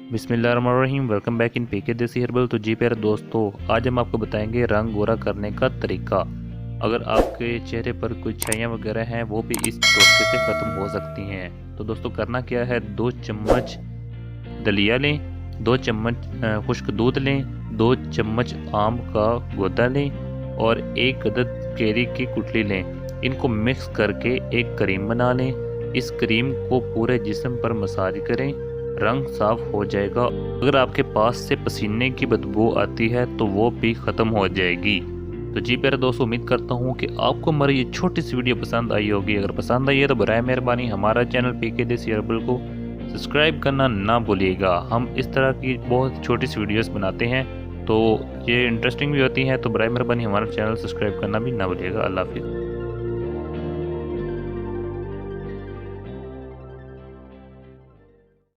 बिस्मिल्लाहिर्रहमानिर्रहीम। Welcome back in पीके देसी herbal. तो जी प्यारे दोस्तों, आज हम आपको बताएंगे रंग गोरा करने का तरीका। अगर आपके चेहरे पर कोई छाइयाँ वगैरह हैं वो भी इस टोटके से ख़त्म हो सकती हैं। तो दोस्तों करना क्या है, 2 चम्मच दलिया लें, 2 चम्मच खुश्क दूध लें, 2 चम्मच आम का गोदा लें और 1 अदद केरी की गुठली लें। इनको मिक्स करके एक क्रीम बना लें। इस क्रीम को पूरे जिस्म पर मसाज करें, रंग साफ हो जाएगा। अगर आपके पास से पसीने की बदबू आती है तो वो भी ख़त्म हो जाएगी। तो जी प्यारे दोस्तों, उम्मीद करता हूँ कि आपको हमारी ये छोटी सी वीडियो पसंद आई होगी। अगर पसंद आई है तो बराए मेहरबानी हमारा चैनल पीके देसी हर्बल को सब्सक्राइब करना ना भूलिएगा। हम इस तरह की बहुत छोटी सी वीडियोस बनाते हैं तो ये इंटरेस्टिंग भी होती हैं। तो बराए मेहरबानी हमारा चैनल सब्सक्राइब करना भी ना भूलिएगा। अल्लाह हाफिज़।